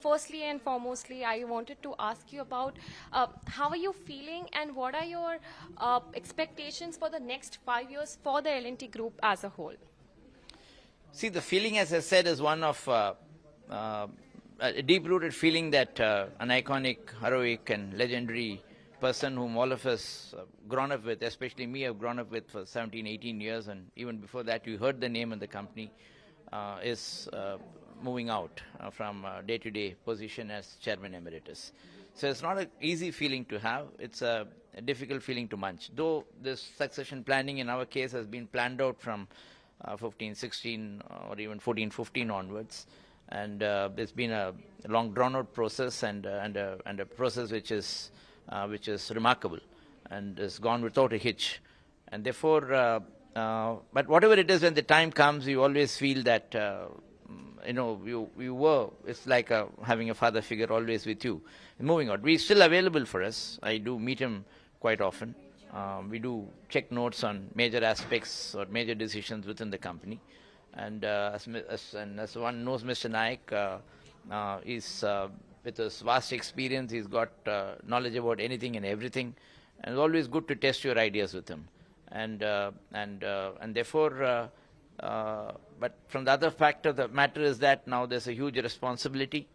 Firstly and foremostly, I wanted to ask you about how are you feeling and what are your expectations for the next 5 years for the L&T Group as a whole? See, the feeling, as I said, is one of a deep-rooted feeling that an iconic, heroic, and legendary person whom all of us have grown up with, especially me, have grown up with for 17, 18 years, and even before that, you heard the name of the company, is moving out from day-to-day position as chairman emeritus. So it's not an easy feeling to have. It's a difficult feeling to munch. Though this succession planning in our case has been planned out from 15, 16, or even 14, 15 onwards. And it's been a long drawn-out process and a process which is remarkable and has gone without a hitch. And therefore, but whatever it is, when the time comes, you always feel that it's like having a father figure always with you. Moving on, he's still available for us. I do meet him quite often. We do check notes on major aspects or major decisions within the company. And as one knows, Mr. Naik is with his vast experience, he's got knowledge about anything and everything, and it's always good to test your ideas with him. And therefore, but from the other factor, the matter is that now there's a huge responsibility.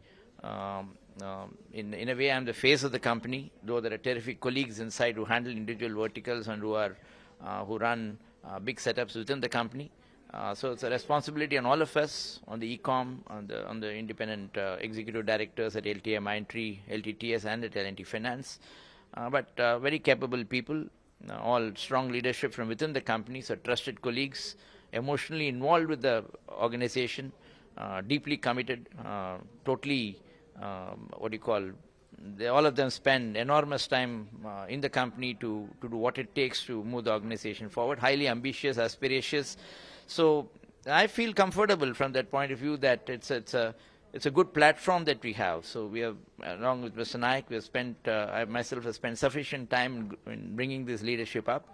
In a way, I'm the face of the company, though there are terrific colleagues inside who handle individual verticals and who run big setups within the company. So it's a responsibility on all of us, on the e-com, on the independent executive directors at LTI Mindtree, LTTS, and at L&T Finance. But very capable people, all strong leadership from within the company, so trusted colleagues, emotionally involved with the organization, deeply committed, totally, all of them spend enormous time in the company to do what it takes to move the organization forward, highly ambitious, aspiracious. So I feel comfortable from that point of view that it's a good platform that we have. So we have, along with Mr. Naik, we have spent, I myself have spent sufficient time in bringing this leadership up.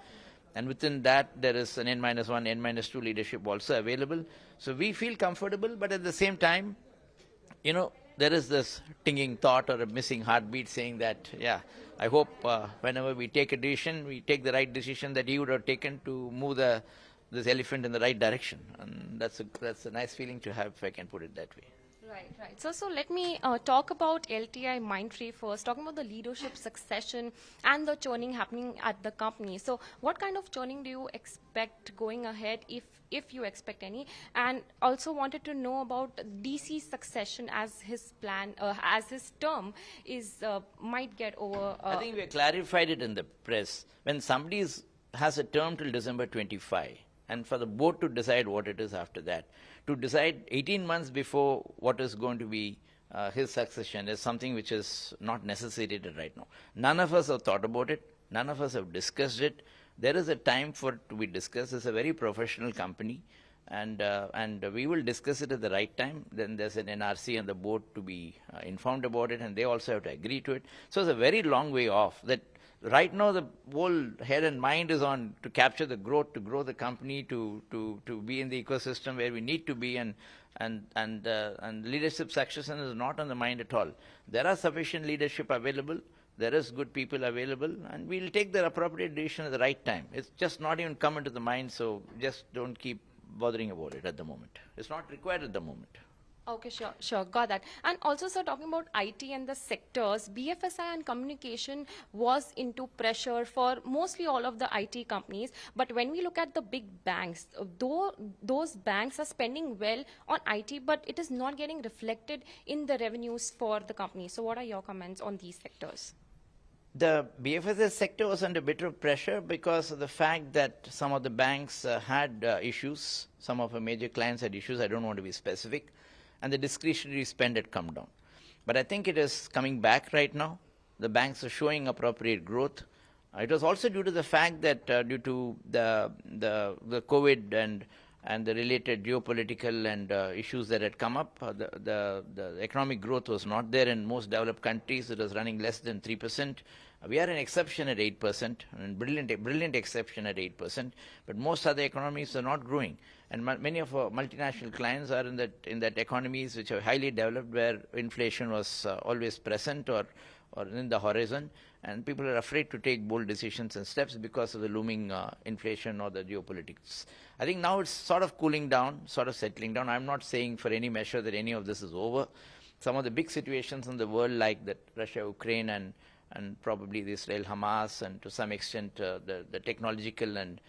And within that, there is an N-1, N-2 leadership also available. So we feel comfortable, but at the same time, there is this tinging thought or a missing heartbeat saying that, yeah, I hope whenever we take a decision, we take the right decision that he would have taken to move this elephant in the right direction. And that's a nice feeling to have, if I can put it that way. Right. So let me talk about LTI Mindtree first, talking about the leadership succession and the churning happening at the company. So what kind of churning do you expect going ahead, if you expect any? And also wanted to know about DC's succession as his plan, as his term might get over. I think we clarified it in the press. When somebody has a term till December 25, and for the board to decide what it is after that, to decide 18 months before what is going to be his succession is something which is not necessitated right now. None of us have thought about it. None of us have discussed it. There is a time for it to be discussed. It's a very professional company, and we will discuss it at the right time. Then there's an NRC and the board to be informed about it, and they also have to agree to it. So it's a very long way off. That right now, the whole head and mind is on to capture the growth, to grow the company, to be in the ecosystem where we need to be, and leadership succession is not on the mind at all. There are sufficient leadership available. There is good people available, and we'll take the appropriate decision at the right time. It's just not even come into the mind, so just don't keep bothering about it at the moment. It's not required at the moment. Okay, sure, got that. And also, sir, talking about IT and the sectors, BFSI and communication was into pressure for mostly all of the IT companies. But when we look at the big banks, though those banks are spending well on IT, but it is not getting reflected in the revenues for the company. So what are your comments on these sectors? The BFSI sector was under a bit of pressure because of the fact that some of the banks had issues. Some of our major clients had issues. I don't want to be specific. And the discretionary spend had come down. But I think it is coming back right now. The banks are showing appropriate growth. It was also due to the fact that due to the COVID and and the related geopolitical and issues that had come up, the economic growth was not there in most developed countries. It was running less than 3%. We are an exception at 8%, and brilliant exception at 8%. But most other economies are not growing, and many of our multinational clients are in that economies which are highly developed, where inflation was always present or in the horizon, and people are afraid to take bold decisions and steps because of the looming inflation or the geopolitics. I think now it's sort of cooling down, sort of settling down. I'm not saying for any measure that any of this is over. Some of the big situations in the world, like that Russia-Ukraine and probably the Israel-Hamas, and to some extent the technological and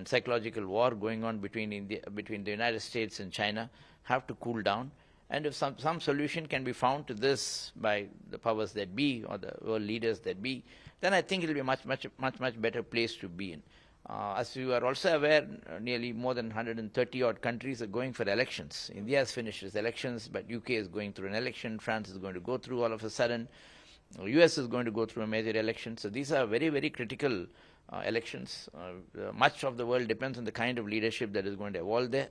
psychological war going on between the United States and China, have to cool down. And if some solution can be found to this by the powers that be or the world leaders that be, then I think it will be a much better place to be in. As you are also aware, nearly more than 130 odd countries are going for elections. India has finished its elections, but UK is going through an election. France is going to go through all of a sudden. US is going to go through a major election. So these are very, very critical elections. Much of the world depends on the kind of leadership that is going to evolve there.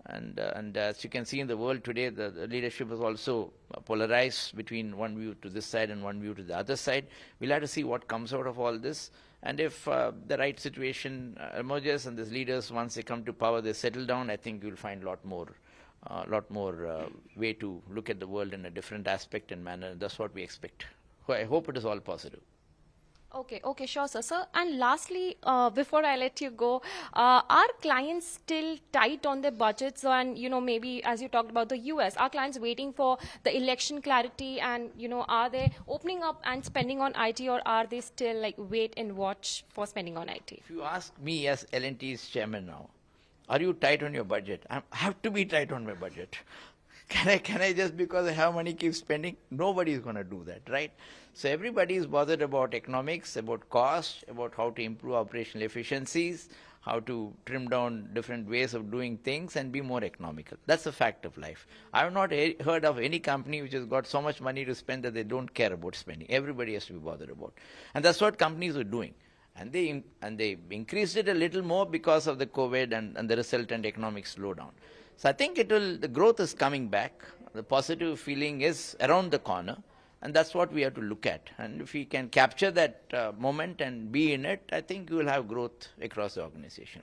And as you can see in the world today, the leadership is also polarized between one view to this side and one view to the other side. We'll have to see what comes out of all this. And if the right situation emerges and these leaders, once they come to power, they settle down, I think you'll find a lot more way to look at the world in a different aspect and manner. That's what we expect. I hope it is all positive. Okay, sure, sir. And lastly, before I let you go, are clients still tight on their budgets? And, maybe as you talked about the US, are clients waiting for the election clarity? And, are they opening up and spending on IT, or are they still like wait and watch for spending on IT? If you ask me as L&T's chairman now, are you tight on your budget? I have to be tight on my budget. Can I just because I have money keep spending? Nobody is going to do that, right? So everybody is bothered about economics, about cost, about how to improve operational efficiencies, how to trim down different ways of doing things and be more economical. That's a fact of life. I have not heard of any company which has got so much money to spend that they don't care about spending. Everybody has to be bothered about. And that's what companies are doing. And they increased it a little more because of the COVID and the resultant economic slowdown. So I think the growth is coming back. The positive feeling is around the corner. And that's what we have to look at. And if we can capture that moment and be in it, I think you will have growth across the organization.